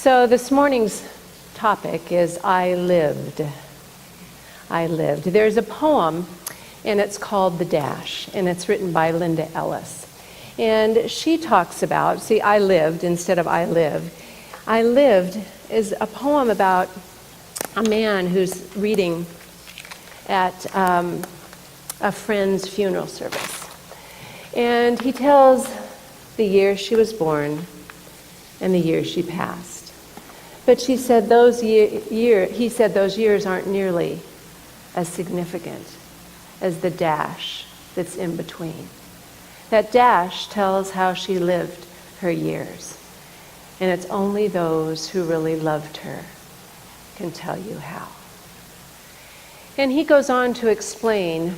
So this morning's topic is I lived. I lived. There's a poem, and it's called The Dash, and it's written by Linda Ellis. And she talks about, see, I lived instead of I live. I lived is a poem about a man who's reading at a friend's funeral service. And he tells the year she was born and the year she passed. But she said he said those years aren't nearly as significant as the dash that's in between. That dash tells how she lived her years. And it's only those who really loved her can tell you how. And he goes on to explain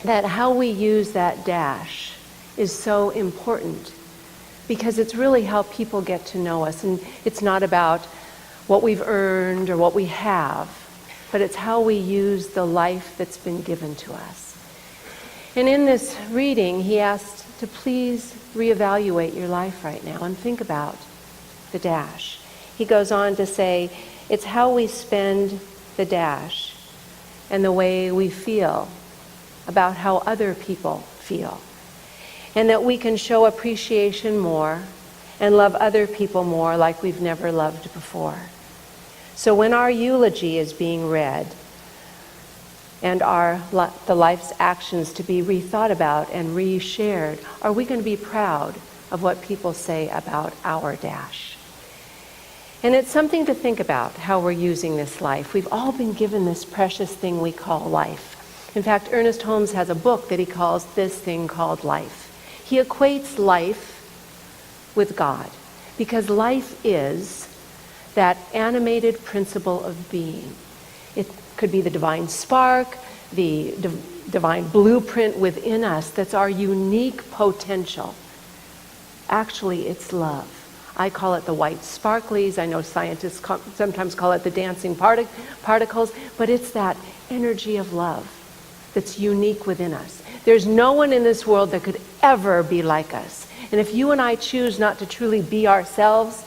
that how we use that dash is so important because it's really how people get to know us. And it's not about what we've earned or what we have, but it's how we use the life that's been given to us. And in this reading, he asked to please reevaluate your life right now and think about the dash. He goes on to say, it's how we spend the dash and the way we feel about how other people feel. And that we can show appreciation more and love other people more like we've never loved before. So when our eulogy is being read and the life's actions to be rethought about and reshared, are we going to be proud of what people say about our dash? And it's something to think about how we're using this life. We've all been given this precious thing we call life. In fact, Ernest Holmes has a book that he calls This Thing Called Life. He equates life with God because life is that animated principle of being. It could be the divine spark, the divine blueprint within us that's our unique potential. Actually, it's love. I call it the white sparklies. I know scientists sometimes call it the dancing particles, but it's that energy of love that's unique within us. There's no one in this world that could ever be like us. And if you and I choose not to truly be ourselves,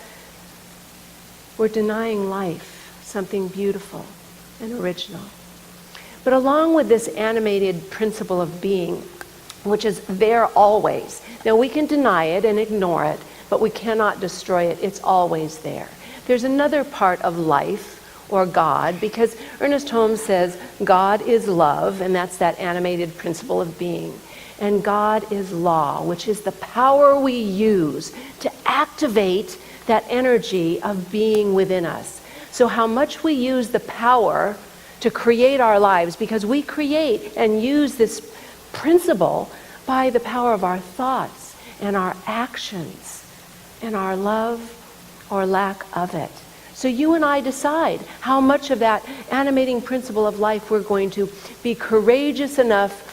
we're denying life something beautiful and original. But along with this animated principle of being, which is there always, now we can deny it and ignore it, but we cannot destroy it. It's always there. There's another part of life, or God, because Ernest Holmes says God is love, and that's that animated principle of being. And God is law, which is the power we use to activate that energy of being within us. So how much we use the power to create our lives, because we create and use this principle by the power of our thoughts and our actions and our love or lack of it. So you and I decide how much of that animating principle of life we're going to be courageous enough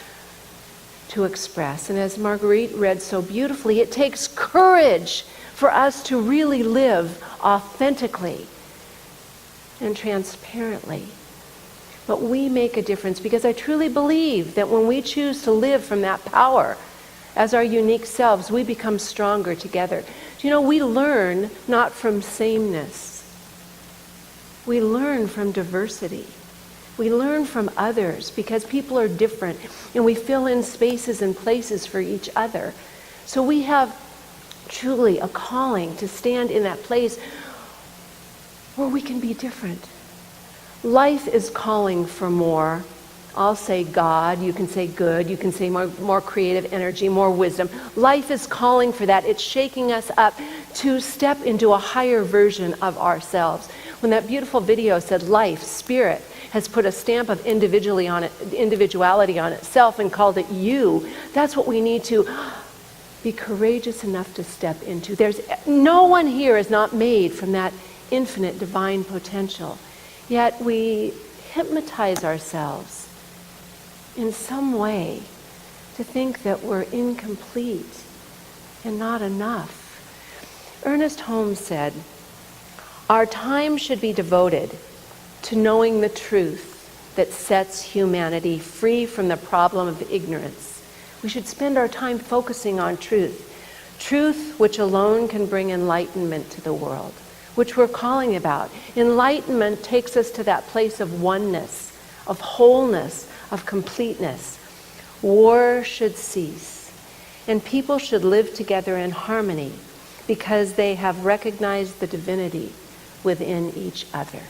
to express. And as Marguerite read so beautifully, it takes courage for us to really live authentically and transparently. But we make a difference because I truly believe that when we choose to live from that power as our unique selves, we become stronger together. Do you know, we learn not from sameness. We learn from diversity. We learn from others because people are different and we fill in spaces and places for each other. So we have truly a calling to stand in that place where we can be different. Life is calling for more. I'll say God, you can say good, you can say more creative energy, more wisdom. Life is calling for that. It's shaking us up to step into a higher version of ourselves. When that beautiful video said life, spirit, has put a stamp of individuality on itself and called it you, that's what we need to be courageous enough to step into. There's no one here is not made from that infinite divine potential. Yet we hypnotize ourselves in some way to think that we're incomplete and not enough. Ernest Holmes said, our time should be devoted to knowing the truth that sets humanity free from the problem of ignorance. We should spend our time focusing on truth. Truth which alone can bring enlightenment to the world. which we're calling about. Enlightenment takes us to that place of oneness, of wholeness, of completeness. War should cease, and people should live together in harmony because they have recognized the divinity within each other.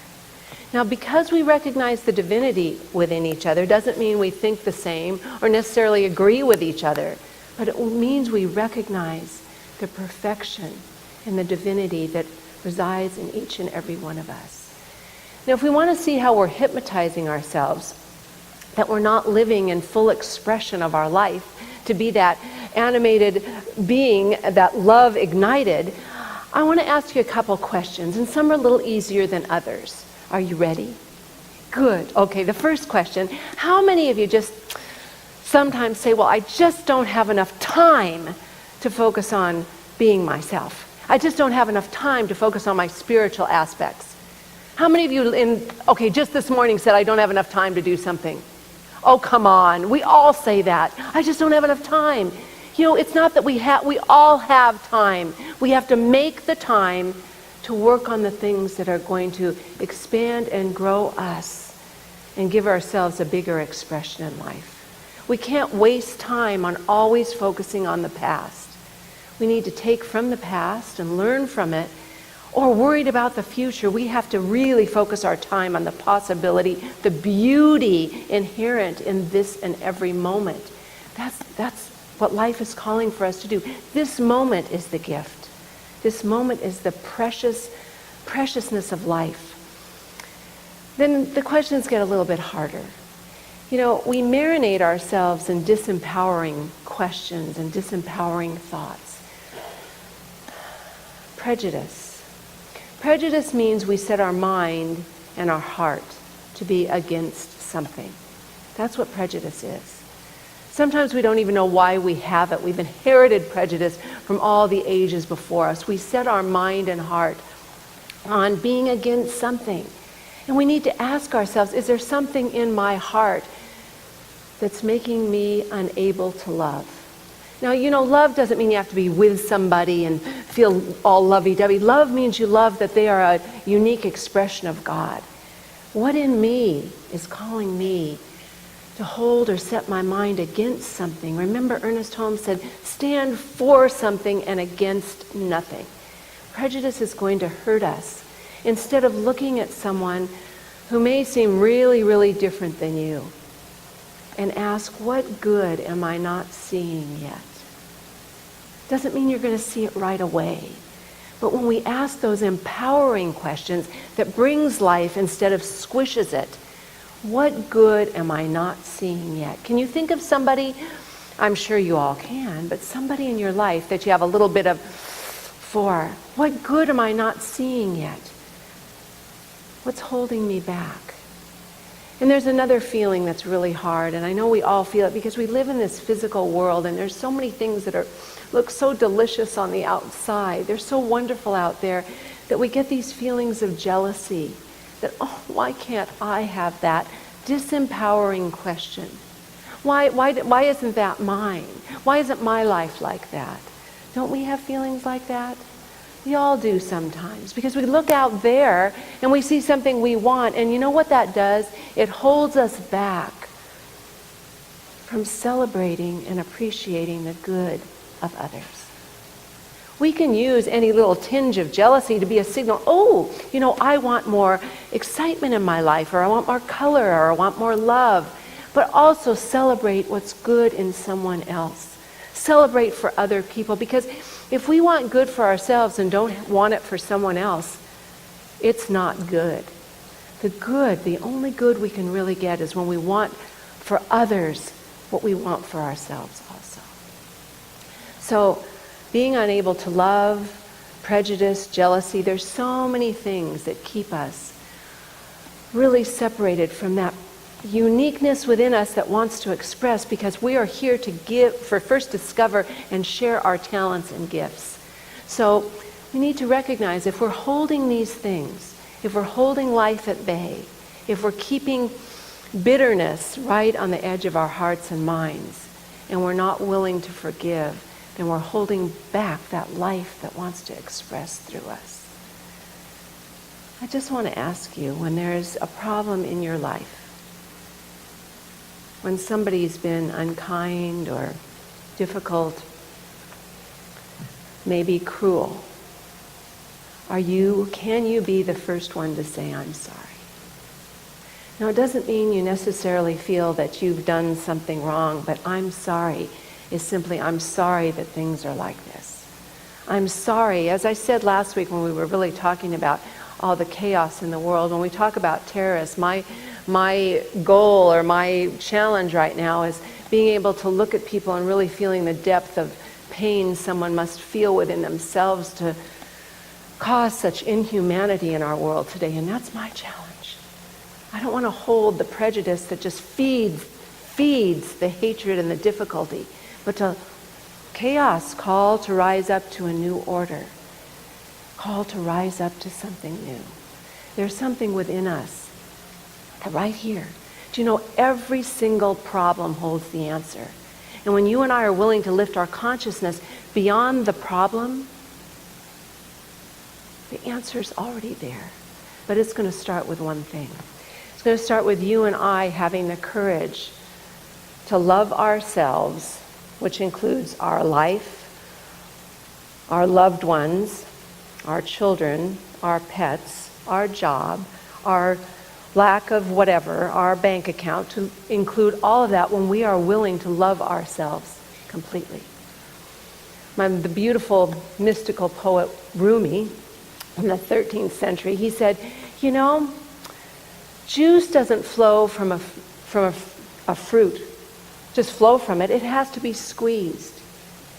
Now, because we recognize the divinity within each other doesn't mean we think the same or necessarily agree with each other, but it means we recognize the perfection and the divinity that resides in each and every one of us. Now, if we want to see how we're hypnotizing ourselves, that we're not living in full expression of our life, to be that animated being, that love ignited, I want to ask you a couple questions, and some are a little easier than others. Are you ready? Good. Okay, the first question, how many of you just sometimes say, well, I just don't have enough time to focus on being myself. I just don't have enough time to focus on my spiritual aspects. How many of you just this morning said, I don't have enough time to do something? Oh, come on. We all say that. I just don't have enough time. It's not that we all have time. We have to make the time to work on the things that are going to expand and grow us and give ourselves a bigger expression in life. We can't waste time on always focusing on the past. We need to take from the past and learn from it, or worried about the future. We have to really focus our time on the possibility, the beauty inherent in this and every moment. That's what life is calling for us to do. This moment is the gift. This moment is the preciousness of life. Then the questions get a little bit harder. We marinate ourselves in disempowering questions and disempowering thoughts. Prejudice. Prejudice means we set our mind and our heart to be against something. That's what prejudice is. Sometimes we don't even know why we have it. We've inherited prejudice from all the ages before us. We set our mind and heart on being against something. And we need to ask ourselves, is there something in my heart that's making me unable to love? Now, love doesn't mean you have to be with somebody and feel all lovey-dovey. Love means you love that they are a unique expression of God. What in me is calling me to hold or set my mind against something? Remember, Ernest Holmes said, stand for something and against nothing. Prejudice is going to hurt us. Instead of looking at someone who may seem really, really different than you and ask, what good am I not seeing yet? Doesn't mean you're going to see it right away. But when we ask those empowering questions that brings life instead of squishes it, what good am I not seeing yet? Can you think of somebody, I'm sure you all can, but somebody in your life that you have a little bit of for? What good am I not seeing yet? What's holding me back? And there's another feeling that's really hard, and I know we all feel it because we live in this physical world, and there's so many things that look so delicious on the outside. They're so wonderful out there that we get these feelings of jealousy. That, oh, why can't I have that? Disempowering question. Why isn't that mine? Why isn't my life like that? Don't we have feelings like that? We all do sometimes, because we look out there and we see something we want, and you know what that does? It holds us back from celebrating and appreciating the good of others. We can use any little tinge of jealousy to be a signal, I want more excitement in my life, or I want more color, or I want more love. But also celebrate what's good in someone else. Celebrate for other people, because if we want good for ourselves and don't want it for someone else, it's not good. The only good we can really get is when we want for others what we want for ourselves also. So, being unable to love, prejudice, jealousy, there's so many things that keep us really separated from that uniqueness within us that wants to express, because we are here to first discover and share our talents and gifts. So we need to recognize if we're holding these things, if we're holding life at bay, if we're keeping bitterness right on the edge of our hearts and minds, and we're not willing to forgive, then we're holding back that life that wants to express through us. I just want to ask you, when there's a problem in your life, when somebody's been unkind or difficult, maybe cruel, can you be the first one to say, I'm sorry? Now, it doesn't mean you necessarily feel that you've done something wrong, but I'm sorry is simply, I'm sorry that things are like this. I'm sorry, as I said last week when we were really talking about all the chaos in the world, when we talk about terrorists, my goal or my challenge right now is being able to look at people and really feeling the depth of pain someone must feel within themselves to cause such inhumanity in our world today, and that's my challenge. I don't want to hold the prejudice that just feeds the hatred and the difficulty, but to chaos, call to rise up to a new order, call to rise up to something new. There's something within us, right here. Do you know every single problem holds the answer? And when you and I are willing to lift our consciousness beyond the problem, the answer's already there. But it's going to start with one thing. It's going to start with you and I having the courage to love ourselves, which includes our life, our loved ones, our children, our pets, our job, our lack of whatever, our bank account, to include all of that when we are willing to love ourselves completely. The beautiful mystical poet Rumi in the 13th century, he said, you know, juice doesn't flow from a fruit, just flow from it. It has to be squeezed.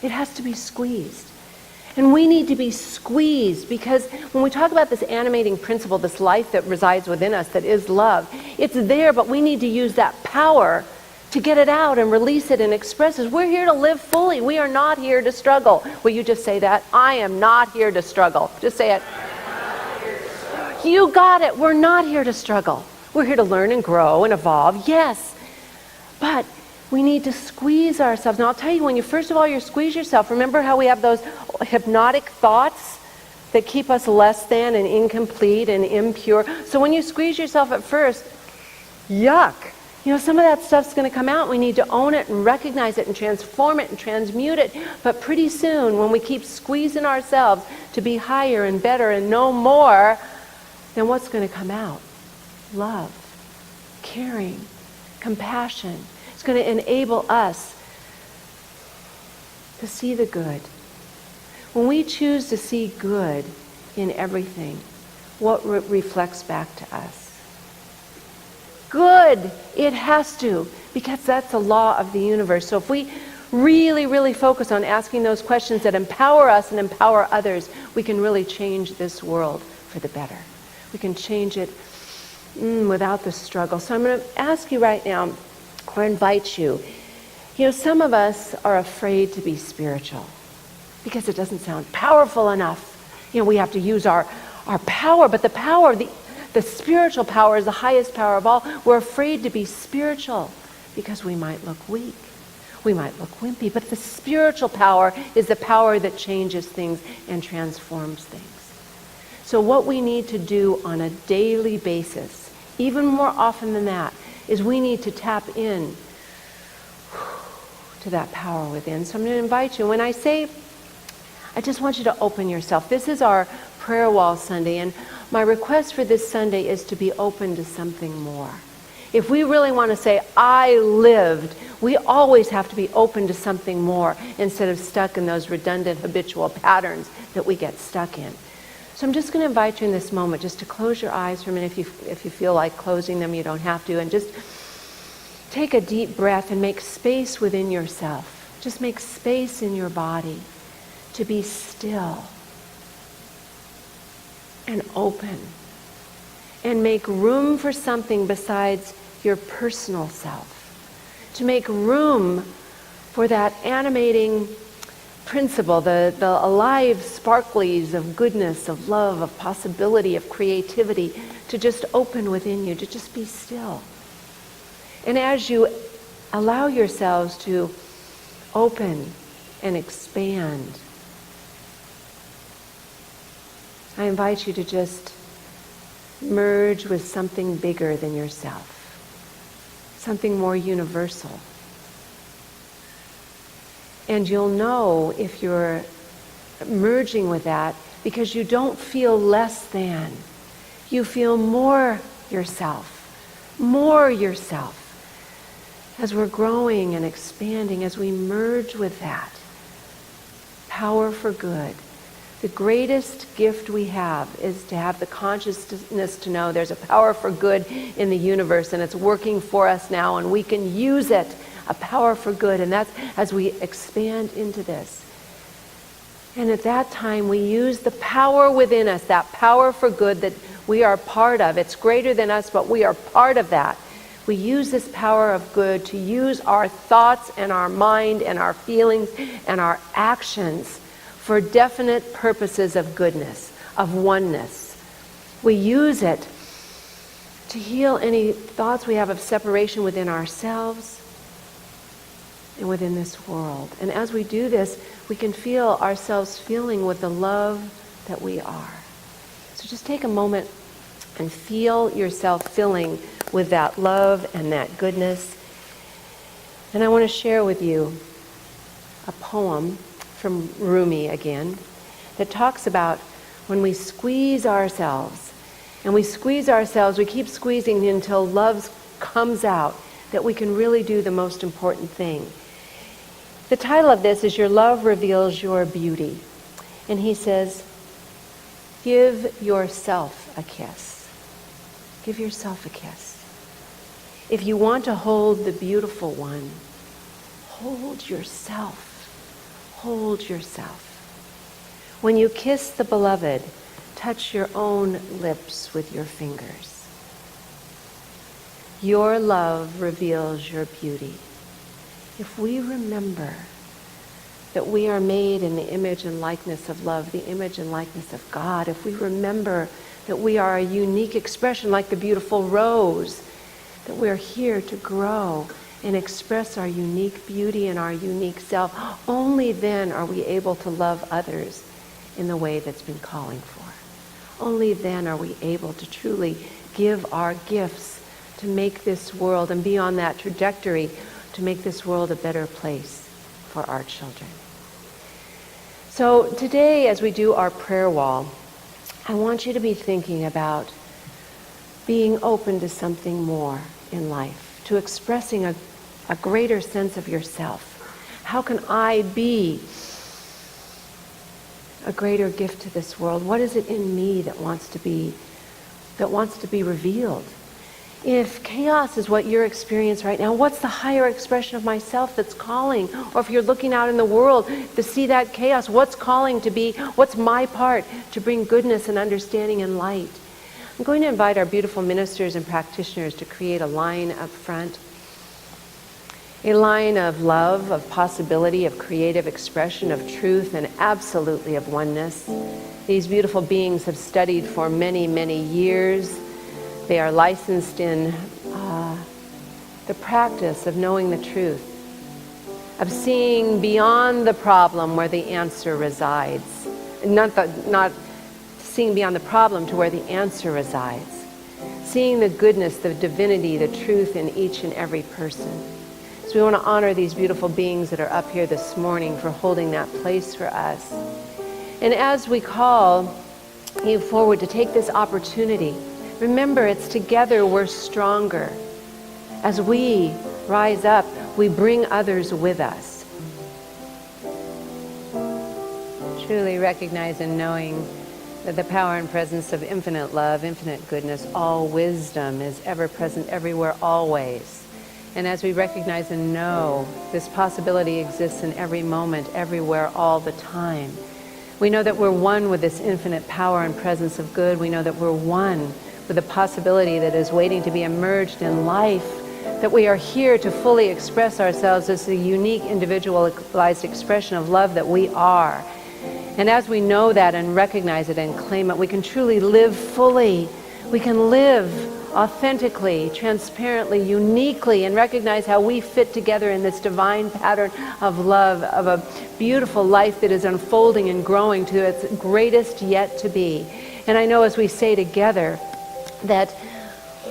It has to be squeezed. And we need to be squeezed, because when we talk about this animating principle, this life that resides within us that is love, it's there, but we need to use that power to get it out and release it and express it. We're here to live fully. We are not here to struggle. Will you just say that? I am not here to struggle. Just say it. You got it. We're not here to struggle. We're here to learn and grow and evolve. Yes. But we need to squeeze ourselves. Now, I'll tell you, when you first of all, you squeeze yourself, remember how we have those hypnotic thoughts that keep us less than and incomplete and impure? So when you squeeze yourself at first, yuck. You know, some of that stuff's going to come out. We need to own it and recognize it and transform it and transmute it. But pretty soon, when we keep squeezing ourselves to be higher and better and know more, then what's going to come out? Love, caring, compassion. It's going to enable us to see the good. When we choose to see good in everything, what reflects back to us? Good. It has to, because that's the law of the universe. So if we really, really focus on asking those questions that empower us and empower others, we can really change this world for the better. We can change it without the struggle. So I'm going to ask you right now, or invite you. You know, some of us are afraid to be spiritual because it doesn't sound powerful enough. You know, we have to use our power, but the power, the spiritual power is the highest power of all. We're afraid to be spiritual because we might look weak. We might look wimpy, but the spiritual power is the power that changes things and transforms things. So what we need to do on a daily basis, even more often than that, is we need to tap in to that power within. So I'm going to invite you. When I say, I just want you to open yourself. This is our prayer wall Sunday, and my request for this Sunday is to be open to something more. If we really want to say, I lived, we always have to be open to something more instead of stuck in those redundant habitual patterns that we get stuck in. So I'm just going to invite you in this moment just to close your eyes for a minute. If you feel like closing them, you don't have to. And just take a deep breath and make space within yourself. Just make space in your body to be still and open. And make room for something besides your personal self. To make room for that animating principle, the alive sparklies of goodness, of love, of possibility, of creativity, to just open within you, to just be still. And as you allow yourselves to open and expand, I invite you to just merge with something bigger than yourself, something more universal. And you'll know if you're merging with that because you don't feel less than. You feel more yourself, more yourself. As we're growing and expanding, as we merge with that, power for good. The greatest gift we have is to have the consciousness to know there's a power for good in the universe and it's working for us now and we can use it, a power for good. And that's as we expand into this. And at that time we use the power within us, that power for good that we are part of. It's greater than us, but we are part of that. We use this power of good to use our thoughts and our mind and our feelings and our actions for definite purposes of goodness, of oneness. We use it to heal any thoughts we have of separation within ourselves and within this world. And as we do this, we can feel ourselves filling with the love that we are. So just take a moment and feel yourself filling with that love and that goodness. And I want to share with you a poem from Rumi again that talks about when we squeeze ourselves, and we squeeze ourselves, we keep squeezing until love comes out, that we can really do the most important thing. The title of this is Your Love Reveals Your Beauty. And he says, give yourself a kiss. Give yourself a kiss. If you want to hold the beautiful one, hold yourself. Hold yourself. When you kiss the beloved, touch your own lips with your fingers. Your love reveals your beauty. If we remember that we are made in the image and likeness of love, the image and likeness of God, if we remember that we are a unique expression like the beautiful rose, that we're here to grow and express our unique beauty and our unique self, only then are we able to love others in the way that's been calling for. Only then are we able to truly give our gifts to make this world and be on that trajectory to make this world a better place for our children. So today, as we do our prayer wall, I want you to be thinking about being open to something more in life, to expressing a greater sense of yourself. How can I be a greater gift to this world? What is it in me that wants to be revealed? If chaos is what you're experiencing right now, what's the higher expression of myself that's calling? Or if you're looking out in the world to see that chaos, what's calling to be, what's my part to bring goodness and understanding and light? I'm going to invite our beautiful ministers and practitioners to create a line up front. A line of love, of possibility, of creative expression, of truth, and absolutely of oneness. These beautiful beings have studied for many, many years. They are licensed in the practice of knowing the truth, of seeing beyond the problem where the answer resides. Not seeing beyond the problem to where the answer resides. Seeing the goodness, the divinity, the truth in each and every person. So we want to honor these beautiful beings that are up here this morning for holding that place for us. And as we call you forward to take this opportunity, remember it's together we're stronger. As we rise up, we bring others with us. Truly recognize and knowing that the power and presence of infinite love, infinite goodness, all wisdom is ever present everywhere, always. And as we recognize and know this possibility exists in every moment, everywhere, all the time, we know that we're one with this infinite power and presence of good. We know that we're one with the possibility that is waiting to be emerged in life, that we are here to fully express ourselves as the unique individualized expression of love that we are. And as we know that and recognize it and claim it, we can truly live fully. We can live authentically, transparently, uniquely, and recognize how we fit together in this divine pattern of love, of a beautiful life that is unfolding and growing to its greatest yet to be. And I know as we say together, that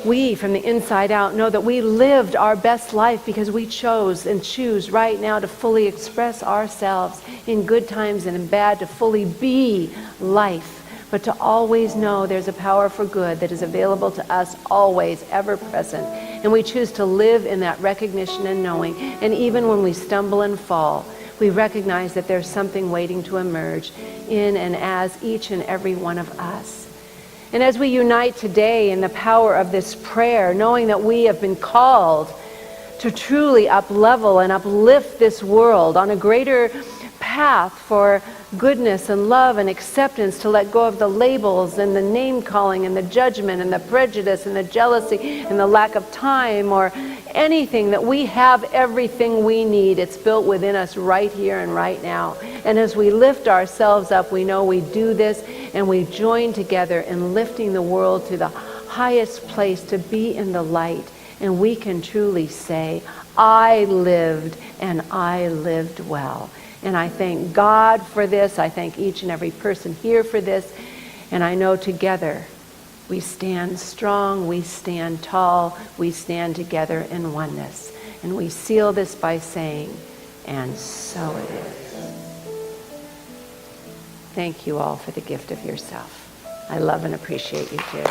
we, from the inside out, know that we lived our best life because we chose and choose right now to fully express ourselves in good times and in bad, to fully be life, but to always know there's a power for good that is available to us always, ever present. And we choose to live in that recognition and knowing. And even when we stumble and fall, we recognize that there's something waiting to emerge in and as each and every one of us. And as we unite today in the power of this prayer, knowing that we have been called to truly up-level and uplift this world on a greater path for goodness and love and acceptance, to let go of the labels and the name-calling and the judgment and the prejudice and the jealousy and the lack of time or anything, that we have everything we need. It's built within us right here and right now. And as we lift ourselves up, we know we do this and we join together in lifting the world to the highest place, to be in the light. And we can truly say, I lived and I lived well. And I thank God for this. I thank each and every person here for this. And I know together we stand strong, we stand tall, we stand together in oneness. And we seal this by saying, and so it is. Thank you all for the gift of yourself. I love and appreciate you, dear.